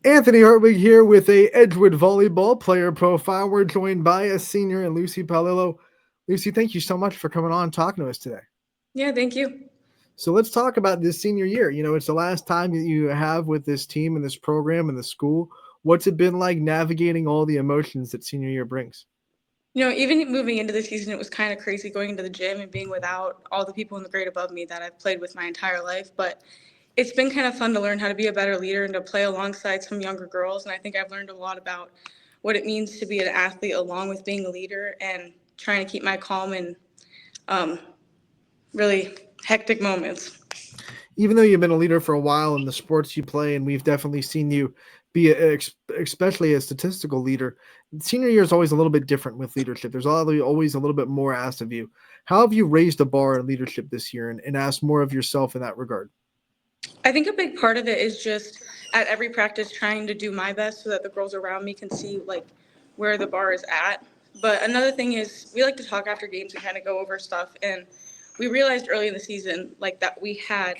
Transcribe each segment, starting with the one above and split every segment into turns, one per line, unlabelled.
Anthony Hartwig here with a Edgewood volleyball player profile. We're joined by a senior and Luci Palillo. Luci, thank you so much for coming on and talking to us today.
Yeah, thank you.
So let's talk about this senior year. It's the last time that you have with this team and this program and the school. What's it been like navigating all the emotions that senior year brings?
Even moving into the season, it was kind of crazy going into the gym and being without all the people in the grade above me that I've played with my entire life. But it's been kind of fun to learn how to be a better leader and to play alongside some younger girls. And I think I've learned a lot about what it means to be an athlete along with being a leader and trying to keep my calm in um, really hectic moments.
Even though you've been a leader for a while in the sports you play, and we've definitely seen you be, especially a statistical leader, senior year is always a little bit different with leadership. There's always a little bit more asked of you. How have you raised the bar in leadership this year and asked more of yourself in that regard?
I think a big part of it is just at every practice trying to do my best so that the girls around me can see like where the bar is at. But another thing is we like to talk after games and kind of go over stuff, and we realized early in the season like that we had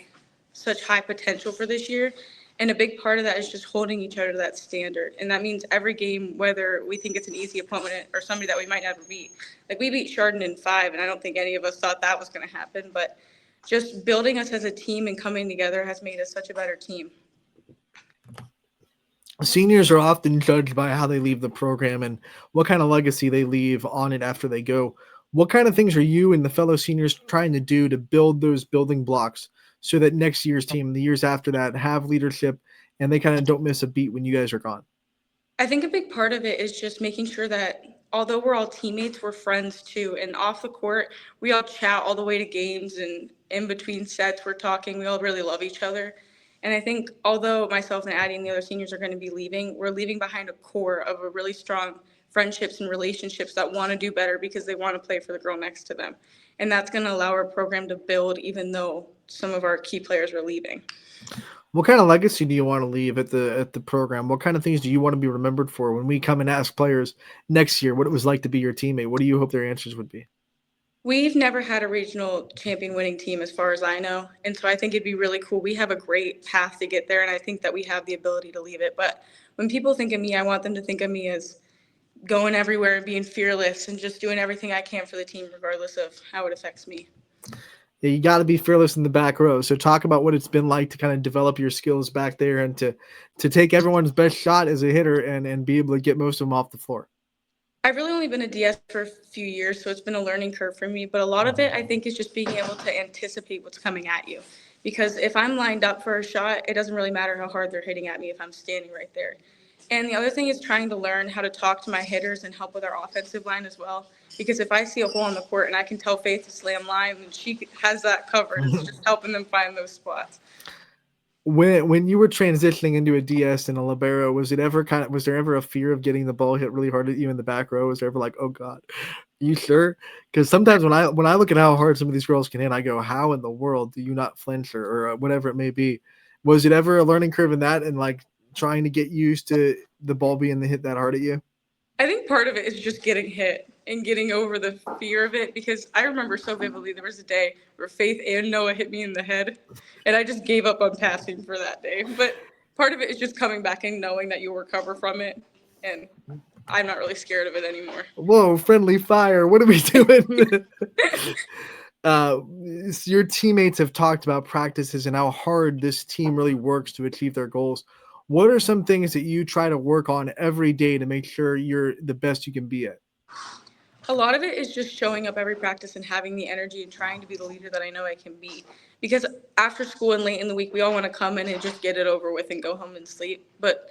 such high potential for this year. And a big part of that is just holding each other to that standard. And that means every game, whether we think it's an easy opponent or somebody that we might never beat. Like we beat Chardon in 5, and I don't think any of us thought that was going to happen. But just building us as a team and coming together has made us such a better team.
Seniors are often judged by how they leave the program and what kind of legacy they leave on it after they go. What kind of things are you and the fellow seniors trying to do to build those building blocks so that next year's team, the years after that, have leadership and they kind of don't miss a beat when you guys are gone?
I think a big part of it is just making sure that although we're all teammates, we're friends too. And off the court, we all chat all the way to games, and in between sets, we're talking. We all really love each other. And I think although myself and Addie and the other seniors are going to be leaving, we're leaving behind a core of a really strong friendships and relationships that want to do better because they want to play for the girl next to them. And that's going to allow our program to build even though some of our key players are leaving.
What kind of legacy do you want to leave at the program? What kind of things do you want to be remembered for when we come and ask players next year what it was like to be your teammate? What do you hope their answers would be?
We've never had a regional champion winning team as far as I know. And so I think it'd be really cool. We have a great path to get there, and I think that we have the ability to leave it. But when people think of me, I want them to think of me as going everywhere and being fearless and just doing everything I can for the team, regardless of how it affects me.
Yeah, you got to be fearless in the back row. So talk about what it's been like to kind of develop your skills back there and to take everyone's best shot as a hitter and be able to get most of them off the floor.
I've really only been a DS for a few years, so it's been a learning curve for me. But a lot of it, I think, is just being able to anticipate what's coming at you. Because if I'm lined up for a shot, it doesn't really matter how hard they're hitting at me if I'm standing right there. And the other thing is trying to learn how to talk to my hitters and help with our offensive line as well. Because if I see a hole on the court and I can tell Faith to slam line, and she has that covered, it's just helping them find those spots.
When you were transitioning into a DS and a libero, was there ever a fear of getting the ball hit really hard at you in the back row? Was there ever like, oh God, you sure? Because sometimes when I look at how hard some of these girls can hit, I go, how in the world do you not flinch or whatever it may be? Was it ever a learning curve in that and like trying to get used to the ball being hit that hard at you?
I think part of it is just getting hit and getting over the fear of it because I remember so vividly there was a day where Faith and Noah hit me in the head, and I just gave up on passing for that day. But part of it is just coming back and knowing that you'll recover from it, and I'm not really scared of it anymore.
Whoa, friendly fire! What are we doing? uh, your teammates have talked about practices and how hard this team really works to achieve their goals. What are some things that you try to work on every day to make sure you're the best you can be at?
A lot of it is just showing up every practice and having the energy and trying to be the leader that I know I can be. Because after school and late in the week, we all want to come in and just get it over with and go home and sleep. But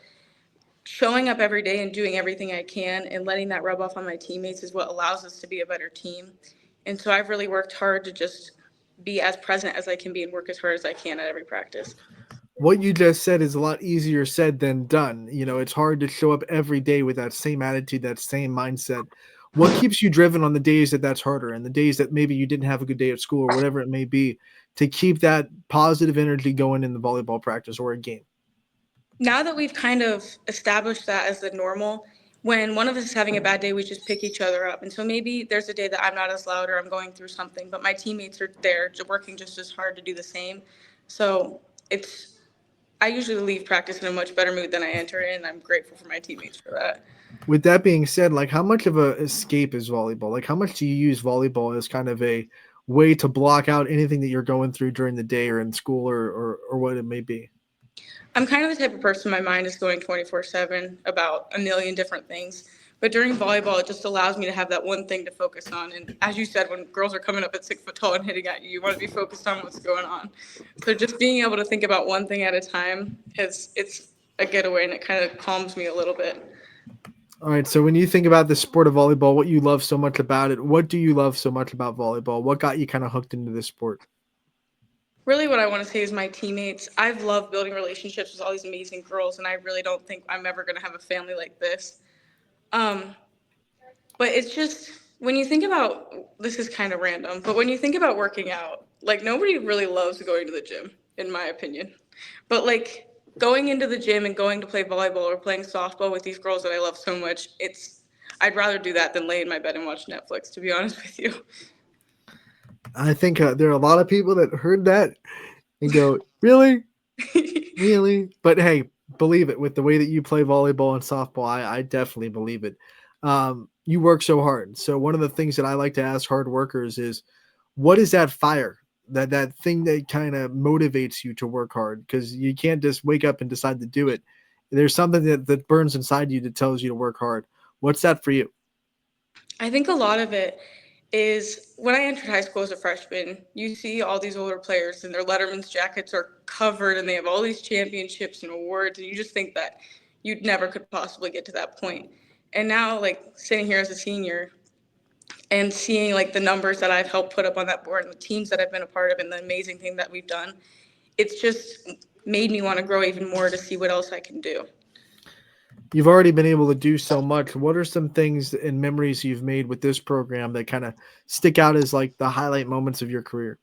showing up every day and doing everything I can and letting that rub off on my teammates is what allows us to be a better team. And so I've really worked hard to just be as present as I can be and work as hard as I can at every practice.
What you just said is a lot easier said than done. It's hard to show up every day with that same attitude, that same mindset. What keeps you driven on the days that that's harder and the days that maybe you didn't have a good day at school or whatever it may be to keep that positive energy going in the volleyball practice or a game?
Now that we've kind of established that as the normal, when one of us is having a bad day, we just pick each other up. And so maybe there's a day that I'm not as loud or I'm going through something, but my teammates are there working just as hard to do the same. So it's I usually leave practice in a much better mood than I enter in. I'm grateful for my teammates for that.
With that being said, like how much of a escape is volleyball? Like how much do you use volleyball as kind of a way to block out anything that you're going through during the day or in school or what it may be?
I'm kind of the type of person, my mind is going 24/7 about a million different things. But during volleyball, it just allows me to have that one thing to focus on. And as you said, when girls are coming up at 6 foot tall and hitting at you, you want to be focused on what's going on. So just being able to think about one thing at a time it's a getaway, and it kind of calms me a little bit.
All right. So when you think about the sport of volleyball, what you love so much about it, what do you love so much about volleyball? What got you kind of hooked into this sport?
Really, what I want to say is my teammates. I've loved building relationships with all these amazing girls, and I really don't think I'm ever going to have a family like this. Um, But it's just when you think about this is kind of random, but when you think about working out, like nobody really loves going to the gym, in my opinion. But like going into the gym and going to play volleyball or playing softball with these girls that I love so much, I'd rather do that than lay in my bed and watch Netflix, to be honest with you.
I think there are a lot of people that heard that and go, really? Really? But hey, believe it. With the way that you play volleyball and softball, I definitely believe it. You work so hard. So one of the things that I like to ask hard workers is, what is that fire? That thing that kind of motivates you to work hard because you can't just wake up and decide to do it. There's something that burns inside you that tells you to work hard. What's that for you?
I think a lot of it is when I entered high school as a freshman, you see all these older players and their Letterman's jackets are covered and they have all these championships and awards, and you just think that you never could possibly get to that point. And now, like sitting here as a senior and seeing like the numbers that I've helped put up on that board and the teams that I've been a part of and the amazing thing that we've done, it's just made me want to grow even more to see what else I can do.
You've already been able to do so much. What are some things and memories you've made with this program that kind of stick out as like the highlight moments of your career?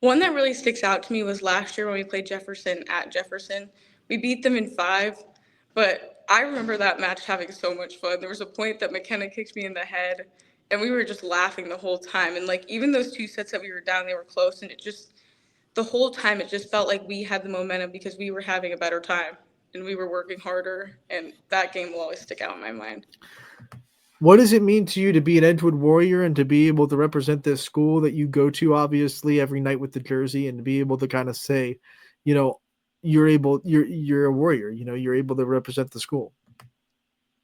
One that really sticks out to me was last year when we played Jefferson at Jefferson. We beat them in five, but I remember that match having so much fun. There was a point that McKenna kicked me in the head, and we were just laughing the whole time. And like even those two sets that we were down, they were close, and it just the whole time it just felt like we had the momentum because we were having a better time and we were working harder. And that game will always stick out in my mind.
What does it mean to you to be an Edgewood Warrior and to be able to represent this school that you go to obviously every night with the jersey and to be able to kind of say, you know, you're a warrior, you're able to represent the school.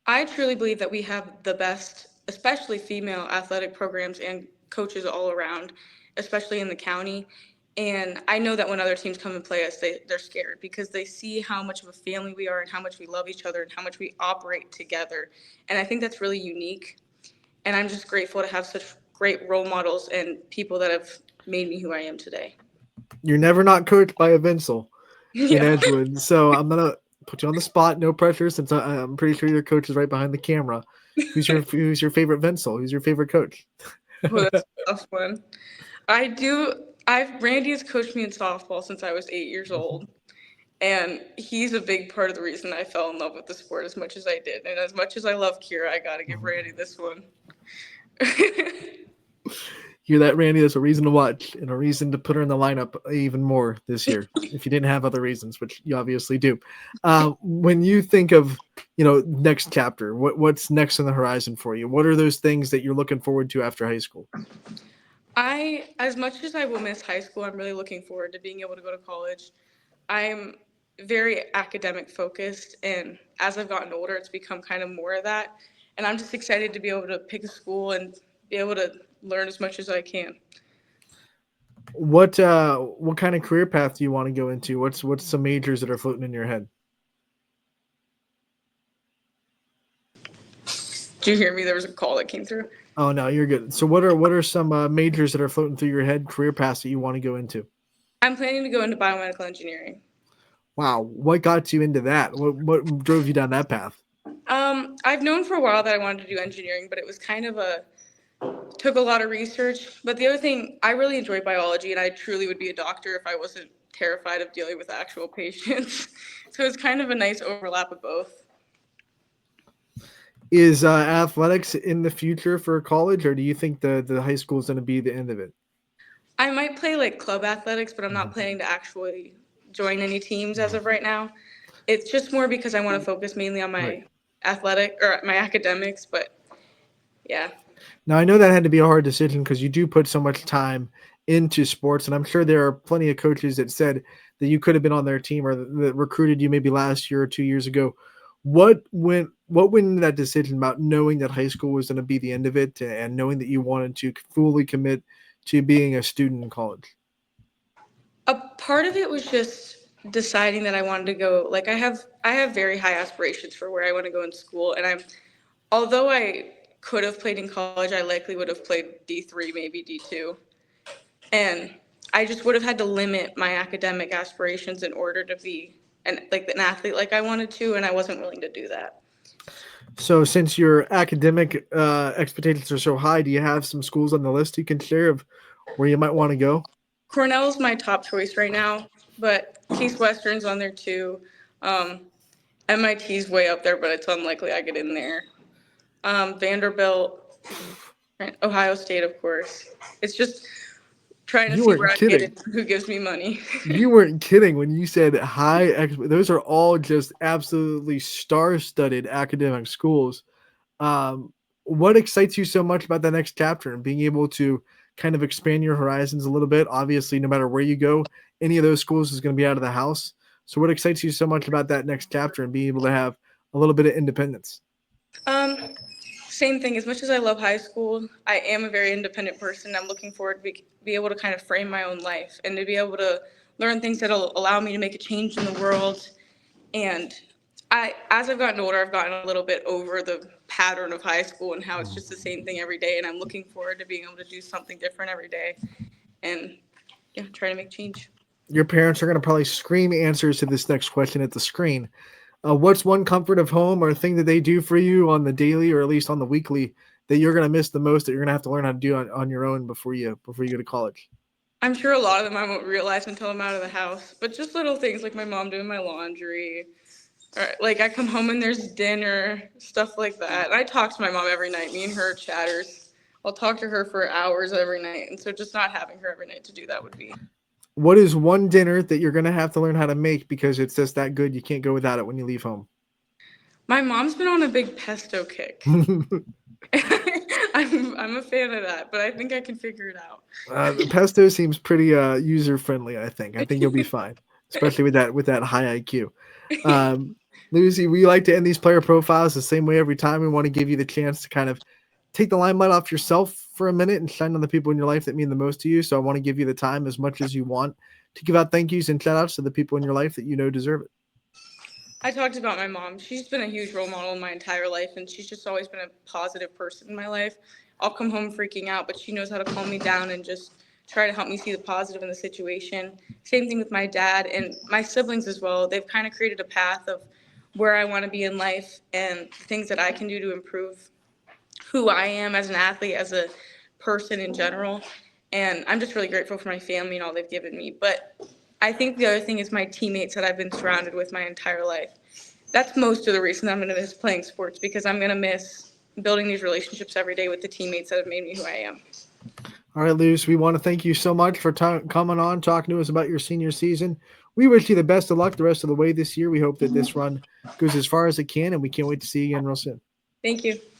I truly believe that we have the best, especially female athletic programs and coaches all around, especially in the county. And I know that when other teams come and play us, they're scared because they see how much of a family we are and how much we love each other and how much we operate together. And I think that's really unique. And I'm just grateful to have such great role models and people that have made me who I am today.
You're never not coached by a Vincel in
Yeah.
Edgewood. So I'm gonna put you on the spot, no pressure, since I'm pretty sure your coach is right behind the camera. Who's your favorite Vincel? Who's your favorite coach?
Oh, that's a tough one. Randy has coached me in softball since I was 8 years old. And he's a big part of the reason I fell in love with the sport as much as I did. And as much as I love Kira, I got to give Randy this one.
Hear that, Randy? That's a reason to watch and a reason to put her in the lineup even more this year. If you didn't have other reasons, which you obviously do. When you think of, next chapter, what's next on the horizon for you? What are those things that you're looking forward to after high school?
As much as I will miss high school, I'm really looking forward to being able to go to college. I'm very academic focused, and as I've gotten older, it's become kind of more of that. And I'm just excited to be able to pick a school and be able to learn as much as I can.
What kind of career path do you want to go into? What's some majors that are floating in your head?
Did you hear me? There was a call that came through.
Oh no, you're good. So what are some majors that are floating through your head, career paths that you want to go into?
I'm planning to go into biomedical engineering.
Wow, what got you into that? What drove you down that path?
I've known for a while that I wanted to do engineering, but it was kind of took a lot of research. But the other thing, I really enjoy biology, and I truly would be a doctor if I wasn't terrified of dealing with actual patients. So it's kind of a nice overlap of both.
Is athletics in the future for college, or do you think the high school is going to be the end of it?
I might play like club athletics, but I'm not planning to actually join any teams as of right now. It's just more because I want to focus mainly on
Right.
my athletic or my academics, but yeah.
Now, I know that had to be a hard decision because you do put so much time into sports, and I'm sure there are plenty of coaches that said that you could have been on their team or that recruited you maybe last year or 2 years ago. What went into that decision about knowing that high school was going to be the end of it and knowing that you wanted to fully commit to being a student in college?
A part of it was just deciding that I wanted to go, like I have very high aspirations for where I want to go in school, and although I could have played in college, I likely would have played D3, maybe D2. And I just would have had to limit my academic aspirations in order to be an athlete like I wanted to, and I wasn't willing to do that.
So, since your academic expectations are so high, do you have some schools on the list you can share of where you might want to go?
Cornell's my top choice right now, but Case Western's on there too. Um, MIT's way up there, but it's unlikely I get in there. Vanderbilt, Ohio State, of course. It's just trying to
You
see where
weren't
I get
kidding.
in, who gives me money.
You weren't kidding when you said those are all just absolutely star-studded academic schools. Um, what excites you so much about the next chapter and being able to kind of expand your horizons a little bit? Obviously, no matter where you go, any of those schools is going to be out of the house. So, what excites you so much about that next chapter and being able to have a little bit of independence?
Um, Same thing. As much as I love high school, I am a very independent person. I'm looking forward to be able to kind of frame my own life and to be able to learn things that'll allow me to make a change in the world. And as I've gotten older, I've gotten a little bit over the pattern of high school and how it's just the same thing every day. And I'm looking forward to being able to do something different every day and yeah, try to make change.
Your parents are going to probably scream answers to this next question at the screen. What's one comfort of home or thing that they do for you on the daily or at least on the weekly that you're going to miss the most that you're going to have to learn how to do on your own before you go to college?
I'm sure a lot of them I won't realize until I'm out of the house, but just little things like my mom doing my laundry, or like I come home and there's dinner, stuff like that. And I talk to my mom every night. Me and her chatters. I'll talk to her for hours every night, and so just not having her every night to do that would be.
What is one dinner that you're going to have to learn how to make because it's just that good you can't go without it when you leave home?
My mom's been on a big pesto kick. I'm a fan of that, but I think I can figure it out.
The pesto seems pretty user friendly. I think you'll be fine, especially with that high IQ. Um, Lucy, we like to end these player profiles the same way every time. We want to give you the chance to kind of take the limelight off yourself for a minute and shine on the people in your life that mean the most to you. So I want to give you the time as much as you want to give out thank yous and shout outs to the people in your life that you know deserve it.
I talked about my mom. She's been a huge role model in my entire life, and she's just always been a positive person in my life. I'll come home freaking out, but she knows how to calm me down and just try to help me see the positive in the situation. Same thing with my dad and my siblings as well. They've kind of created a path of where I want to be in life and things that I can do to improve who I am as an athlete, as a person in general. And I'm just really grateful for my family and all they've given me. But I think the other thing is my teammates that I've been surrounded with my entire life. That's most of the reason I'm going to miss playing sports because I'm going to miss building these relationships every day with the teammates that have made me who I am.
All right, Luce, we want to thank you so much for coming on, talking to us about your senior season. We wish you the best of luck the rest of the way this year. We hope that this run goes as far as it can, and we can't wait to see you again real soon.
Thank you.